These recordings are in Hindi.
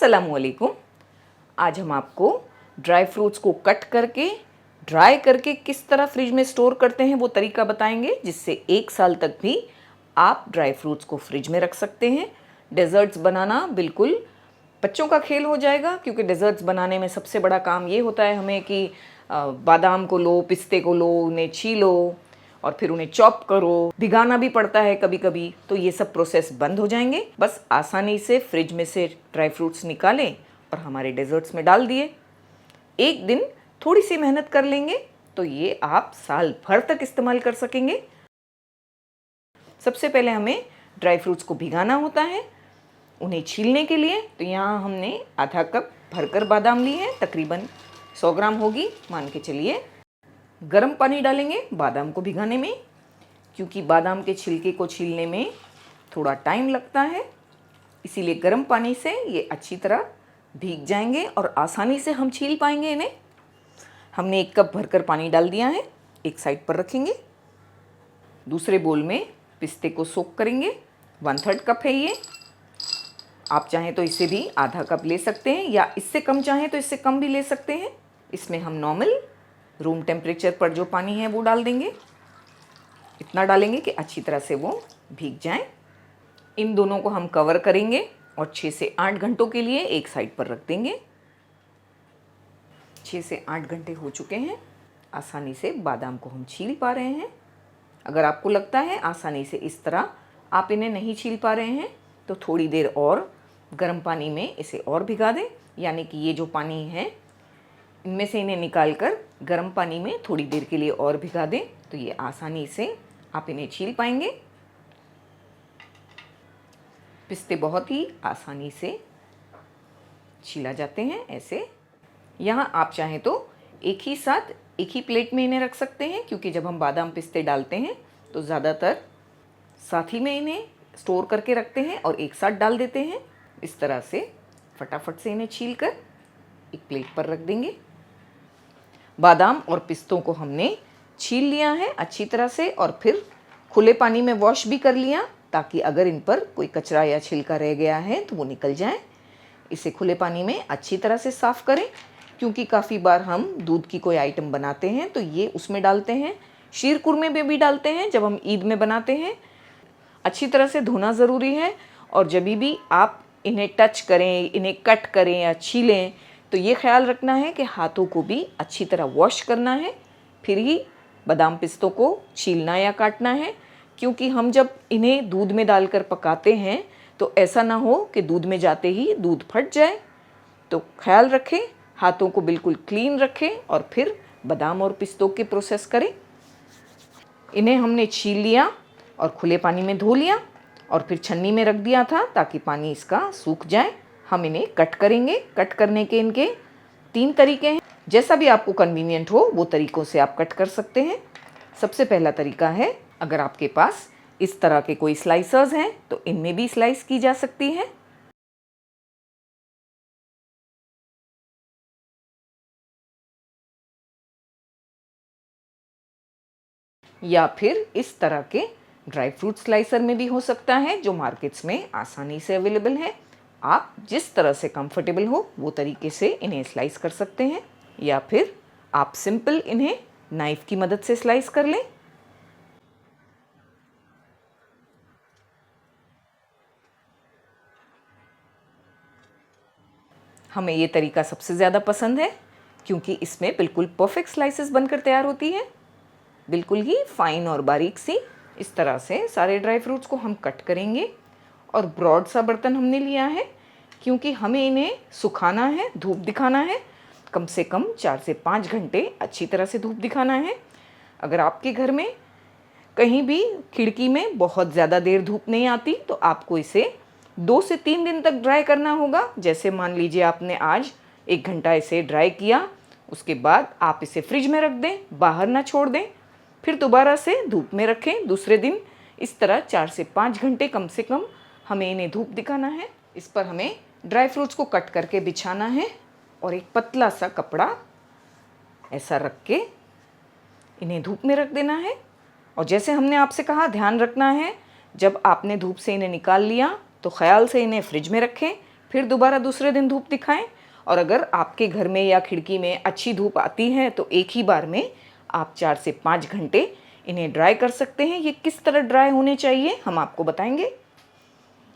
अस्सलामुअलैकुम। आज हम आपको ड्राई फ्रूट्स को कट करके ड्राई करके किस तरह फ्रिज में स्टोर करते हैं वो तरीका बताएंगे, जिससे 1 साल तक भी आप ड्राई फ्रूट्स को फ्रिज में रख सकते हैं। डेजर्ट्स बनाना बिल्कुल बच्चों का खेल हो जाएगा, क्योंकि डेजर्ट्स बनाने में सबसे बड़ा काम ये होता है हमें कि बादाम को लो, पिस्ते को लो, उन्हें छीलो और फिर उन्हें चॉप करो, भिगाना भी पड़ता है कभी कभी। तो ये सब प्रोसेस बंद हो जाएंगे। बस आसानी से फ्रिज में से ड्राई फ्रूट्स निकालें और हमारे डेजर्ट्स में डाल दिए। एक दिन थोड़ी सी मेहनत कर लेंगे तो ये आप साल भर तक इस्तेमाल कर सकेंगे। सबसे पहले हमें ड्राई फ्रूट्स को भिगाना होता है उन्हें छीलने के लिए। तो यहाँ हमने आधा कप भरकर बादाम ली है, तकरीबन 100 ग्राम होगी मान के चलिए। गर्म पानी डालेंगे बादाम को भिगाने में, क्योंकि बादाम के छिलके को छीलने में थोड़ा टाइम लगता है, इसीलिए गर्म पानी से ये अच्छी तरह भीग जाएंगे और आसानी से हम छील पाएंगे इन्हें। हमने 1 कप भरकर पानी डाल दिया है, एक साइड पर रखेंगे। दूसरे बोल में पिस्ते को सोक करेंगे, 1/3 कप है ये। आप चाहें तो इससे भी आधा कप ले सकते हैं, या इससे कम चाहें तो इससे कम भी ले सकते हैं। इसमें हम नॉर्मल रूम टेम्परेचर पर जो पानी है वो डाल देंगे। इतना डालेंगे कि अच्छी तरह से वो भीग जाएं। इन दोनों को हम कवर करेंगे और 6 से 8 घंटों के लिए एक साइड पर रख देंगे। 6 से 8 घंटे हो चुके हैं। आसानी से बादाम को हम छील पा रहे हैं। अगर आपको लगता है आसानी से इस तरह आप इन्हें नहीं छील पा रहे हैं तो थोड़ी देर और गर्म पानी में इसे और भिगा दें, यानी कि ये जो पानी है इनमें से इन्हें निकालकर गर्म पानी में थोड़ी देर के लिए और भिगा दें, तो ये आसानी से आप इन्हें छील पाएंगे। पिस्ते बहुत ही आसानी से छीला जाते हैं ऐसे। यहाँ आप चाहें तो एक ही साथ एक ही प्लेट में इन्हें रख सकते हैं, क्योंकि जब हम बादाम पिस्ते डालते हैं तो ज़्यादातर साथ ही में इन्हें स्टोर करके रखते हैं और एक साथ डाल देते हैं। इस तरह से फटाफट से इन्हें छील कर एक प्लेट पर रख देंगे। बादाम और पिस्तों को हमने छील लिया है अच्छी तरह से और फिर खुले पानी में वॉश भी कर लिया, ताकि अगर इन पर कोई कचरा या छिलका रह गया है तो वो निकल जाए। इसे खुले पानी में अच्छी तरह से साफ़ करें, क्योंकि काफ़ी बार हम दूध की कोई आइटम बनाते हैं तो ये उसमें डालते हैं, शीर कुरमे में भी डालते हैं जब हम ईद में बनाते हैं। अच्छी तरह से धोना ज़रूरी है, और जब भी आप इन्हें टच करें, इन्हें कट करें या छीलें तो ये ख्याल रखना है कि हाथों को भी अच्छी तरह वॉश करना है, फिर ही बादाम पिस्तों को छीलना या काटना है। क्योंकि हम जब इन्हें दूध में डालकर पकाते हैं तो ऐसा ना हो कि दूध में जाते ही दूध फट जाए। तो ख्याल रखें, हाथों को बिल्कुल क्लीन रखें और फिर बादाम और पिस्तों के प्रोसेस करें। इन्हें हमने छील लिया और खुले पानी में धो लिया और फिर छन्नी में रख दिया था ताकि पानी इसका सूख जाए। हम इन्हें कट करेंगे। कट करने के इनके 3 तरीके हैं, जैसा भी आपको कन्वीनियंट हो वो तरीक़ों से आप कट कर सकते हैं। सबसे पहला तरीका है, अगर आपके पास इस तरह के कोई स्लाइसर्स हैं तो इनमें भी स्लाइस की जा सकती है। या फिर इस तरह के ड्राई फ्रूट स्लाइसर में भी हो सकता है, जो मार्केट्स में आसानी से अवेलेबल है। आप जिस तरह से कंफर्टेबल हो वो तरीके से इन्हें स्लाइस कर सकते हैं, या फिर आप सिंपल इन्हें नाइफ़ की मदद से स्लाइस कर लें। हमें ये तरीका सबसे ज़्यादा पसंद है, क्योंकि इसमें बिल्कुल परफेक्ट स्लाइसेस बनकर तैयार होती है, बिल्कुल ही फाइन और बारीक सी। इस तरह से सारे ड्राई फ्रूट्स को हम कट करेंगे। और ब्रॉड सा बर्तन हमने लिया है, क्योंकि हमें इन्हें सुखाना है, धूप दिखाना है। कम से कम 4 से 5 घंटे अच्छी तरह से धूप दिखाना है। अगर आपके घर में कहीं भी खिड़की में बहुत ज़्यादा देर धूप नहीं आती तो आपको इसे 2 से 3 दिन तक ड्राई करना होगा। जैसे मान लीजिए आपने आज 1 घंटा इसे ड्राई किया, उसके बाद आप इसे फ्रिज में रख दें, बाहर ना छोड़ दें, फिर दोबारा से धूप में रखें दूसरे दिन। इस तरह 4 से 5 घंटे कम से कम हमें इन्हें धूप दिखाना है। इस पर हमें ड्राई फ्रूट्स को कट करके बिछाना है और एक पतला सा कपड़ा ऐसा रख के इन्हें धूप में रख देना है। और जैसे हमने आपसे कहा, ध्यान रखना है जब आपने धूप से इन्हें निकाल लिया तो ख्याल से इन्हें फ्रिज में रखें, फिर दोबारा दूसरे दिन धूप दिखाएं। और अगर आपके घर में या खिड़की में अच्छी धूप आती है तो एक ही बार में आप 4 से 5 घंटे इन्हें ड्राई कर सकते हैं। ये किस तरह ड्राई होने चाहिए हम आपको बताएंगे।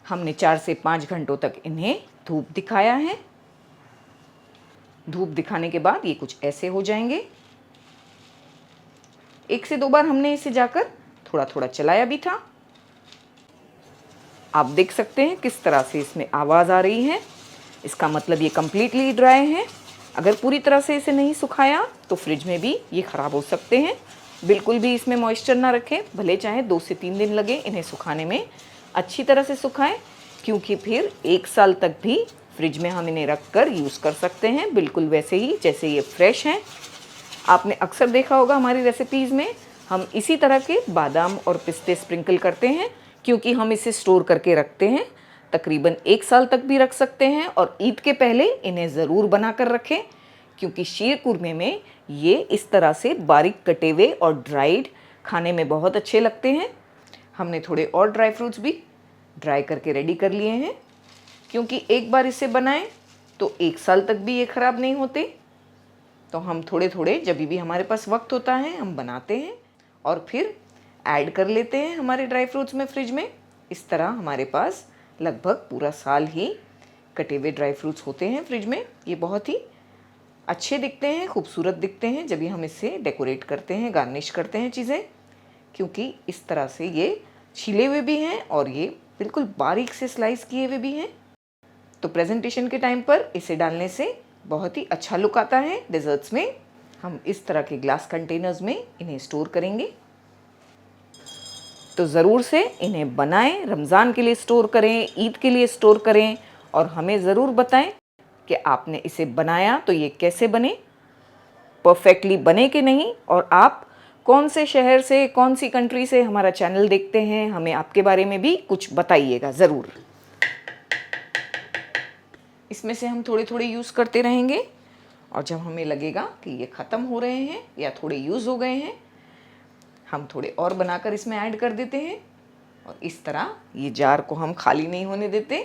हमने 4 से 5 घंटों तक इन्हें धूप दिखाया है। धूप दिखाने के बाद ये कुछ ऐसे हो जाएंगे। 1 से 2 बार हमने इसे जाकर थोड़ा थोड़ा चलाया भी था। आप देख सकते हैं किस तरह से इसमें आवाज़ आ रही है। इसका मतलब ये कम्प्लीटली ड्राई है। अगर पूरी तरह से इसे नहीं सुखाया तो फ्रिज में भी ये ख़राब हो सकते हैं। बिल्कुल भी इसमें मॉइस्चर ना रखें, भले चाहे 2 से 3 दिन लगे इन्हें सुखाने में। अच्छी तरह से सुखाएं, क्योंकि फिर 1 साल तक भी फ्रिज में हम इन्हें रख कर यूज़ कर सकते हैं, बिल्कुल वैसे ही जैसे ये फ्रेश हैं। आपने अक्सर देखा होगा हमारी रेसिपीज़ में हम इसी तरह के बादाम और पिस्ते स्प्रिंकल करते हैं, क्योंकि हम इसे स्टोर करके रखते हैं। तकरीबन 1 साल तक भी रख सकते हैं। और ईद के पहले इन्हें ज़रूर बना कर रखें, क्योंकि शीर कुरमे में ये इस तरह से बारीक कटे हुए और ड्राइड खाने में बहुत अच्छे लगते हैं। हमने थोड़े और ड्राई फ्रूट्स भी ड्राई करके रेडी कर लिए हैं, क्योंकि एक बार इसे बनाएं तो 1 साल तक भी ये ख़राब नहीं होते। तो हम थोड़े थोड़े जब भी हमारे पास वक्त होता है हम बनाते हैं और फिर ऐड कर लेते हैं हमारे ड्राई फ्रूट्स में फ्रिज में। इस तरह हमारे पास लगभग पूरा साल ही कटे हुए ड्राई फ्रूट्स होते हैं फ्रिज में। ये बहुत ही अच्छे दिखते हैं, खूबसूरत दिखते हैं जब भी हम इससे डेकोरेट करते हैं, गार्निश करते हैं चीज़ें, क्योंकि इस तरह से ये छिले हुए भी हैं और ये बिल्कुल बारीक से स्लाइस किए हुए भी हैं। तो प्रेजेंटेशन के टाइम पर इसे डालने से बहुत ही अच्छा लुक आता है डेजर्ट्स में। हम इस तरह के ग्लास कंटेनर्स में इन्हें स्टोर करेंगे। तो ज़रूर से इन्हें बनाएं, रमज़ान के लिए स्टोर करें, ईद के लिए स्टोर करें और हमें ज़रूर बताएं कि आपने इसे बनाया तो ये कैसे बने, परफेक्टली बने कि नहीं, और आप कौन से शहर से, कौन सी कंट्री से हमारा चैनल देखते हैं, हमें आपके बारे में भी कुछ बताइएगा ज़रूर। इसमें से हम थोड़े थोड़े यूज़ करते रहेंगे और जब हमें लगेगा कि ये ख़त्म हो रहे हैं या थोड़े यूज़ हो गए हैं, हम थोड़े और बनाकर इसमें ऐड कर देते हैं। और इस तरह ये जार को हम खाली नहीं होने देते।